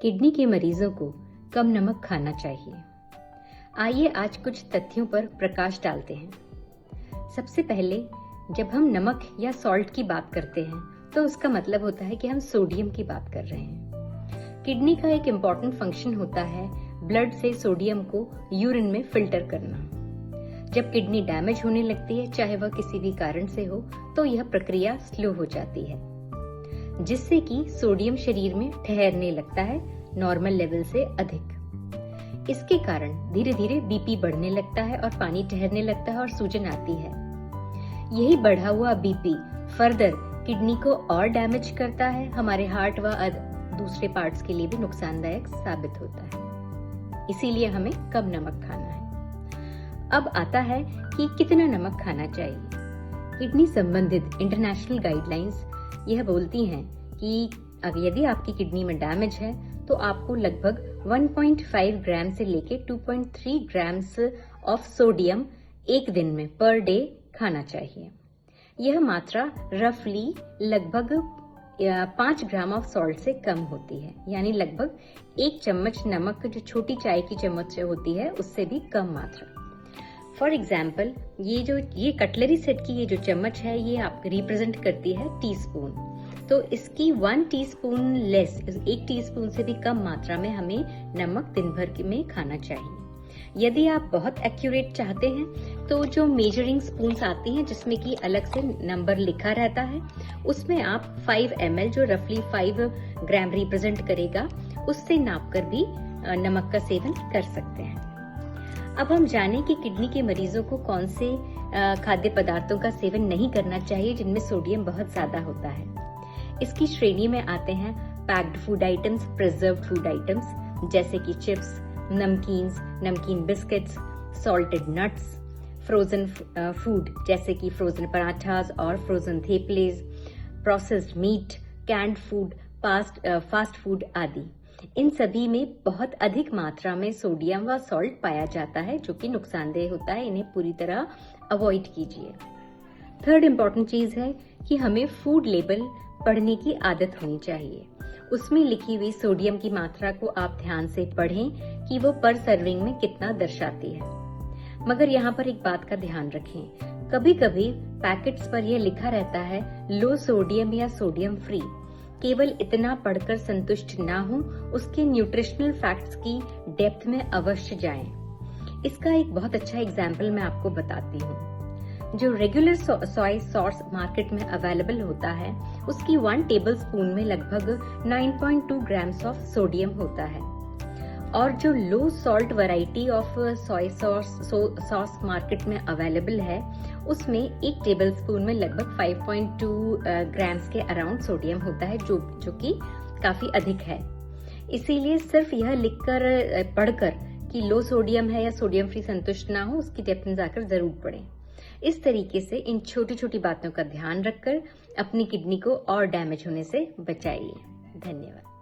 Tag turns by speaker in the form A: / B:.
A: Kidney के मरीजों को कम नमक खाना चाहिए। आइए आज कुछ तथ्यों पर प्रकाश डालते हैं। सबसे पहले जब हम नमक या सॉल्ट की बात करते हैं तो उसका मतलब होता है कि हम सोडियम की बात कर रहे हैं। किडनी का एक इम्पॉर्टेंट फंक्शन होता है ब्लड से सोडियम को यूरिन में फिल्टर करना। जब किडनी डैमेज होने लगती है, चाहे वह किसी भी कारण से हो, तो यह प्रक्रिया स्लो हो जाती है, जिससे कि सोडियम शरीर में ठहरने लगता है नॉर्मल लेवल से अधिक। इसके कारण धीरे धीरे बीपी बढ़ने लगता है और पानी ठहरने लगता है और सूजन आती है। यही बढ़ा हुआ बीपी फर्दर किडनी को और डैमेज करता है, हमारे हार्ट व दूसरे पार्ट्स के लिए भी नुकसानदायक साबित होता है। इसीलिए हमें कम नमक खाना है। अब आता है कि कितना नमक खाना चाहिए। किडनी संबंधित इंटरनेशनल गाइडलाइंस यह बोलती हैं कि यदि आपकी किडनी में डैमेज है तो आपको लगभग 1.5 ग्राम से लेके 2.3 ग्राम्स ऑफ सोडियम एक दिन में पर डे खाना चाहिए। यह मात्रा रफली लगभग 5 ग्राम ऑफ सॉल्ट से कम होती है, यानी लगभग 1 चम्मच नमक जो छोटी चाय की चम्मच होती है उससे भी कम मात्रा। फॉर एग्जाम्पल ये कटलरी सेट की ये जो चम्मच है ये आप रिप्रेजेंट करती है टीस्पून, तो इसकी 1 टीस्पून लेस, 1 टीस्पून से भी कम मात्रा में हमें नमक दिन भर में खाना चाहिए। यदि आप बहुत एक्यूरेट चाहते हैं तो जो मेजरिंग स्पून्स आती हैं जिसमें कि अलग से नंबर लिखा रहता है, उसमें आप 5 ml जो रफली 5 ग्राम रिप्रेजेंट करेगा उससे नापकर भी नमक का सेवन कर सकते हैं। अब हम जानें कि किडनी के मरीजों को कौन से खाद्य पदार्थों का सेवन नहीं करना चाहिए जिनमें सोडियम बहुत ज्यादा होता है। इसकी श्रेणी में आते हैं packed food items, preserved food items जैसे कि चिप्स, नमकीन biscuits, salted nuts, frozen food जैसे कि फ्रोजन पराठास और frozen theplas, processed meat, canned food, fast food आदि। इन सभी में बहुत अधिक मात्रा में सोडियम व सॉल्ट पाया जाता है जो कि नुकसानदेह होता है। इन्हें पूरी तरह अवॉइड कीजिए। थर्ड इम्पॉर्टेंट चीज है कि हमें फूड लेबल पढ़ने की आदत होनी चाहिए। उसमें लिखी हुई सोडियम की मात्रा को आप ध्यान से पढ़ें कि वो पर सर्विंग में कितना दर्शाती है। मगर यहाँ पर एक बात का ध्यान रखें, कभी कभी पैकेट्स पर यह लिखा रहता है लो सोडियम या सोडियम फ्री। केवल इतना पढ़कर संतुष्ट ना हो, उसके न्यूट्रिशनल फैक्ट्स की डेप्थ में अवश्य जाएं। इसका एक बहुत अच्छा एग्जाम्पल मैं आपको बताती हूँ। जो रेगुलर सोय सॉस मार्केट में अवेलेबल होता है उसकी 1 टेबल स्पून में लगभग 9.2 ग्राम्स ऑफ सोडियम होता है, और जो लो salt variety of soy sauce market में अवेलेबल है उसमें 1 टेबल स्पून में लगभग 5.2 ग्राम्स के अराउंड सोडियम होता है, जो कि काफी अधिक है। इसीलिए सिर्फ यह लिखकर पढ़कर कि लो सोडियम है या सोडियम फ्री संतुष्ट ना हो, उसकी डेप्थ में जाकर जरूर पढ़ें। इस तरीके से इन छोटी छोटी बातों का ध्यान रखकर अपनी किडनी को और डैमेज होने से बचाइए। धन्यवाद।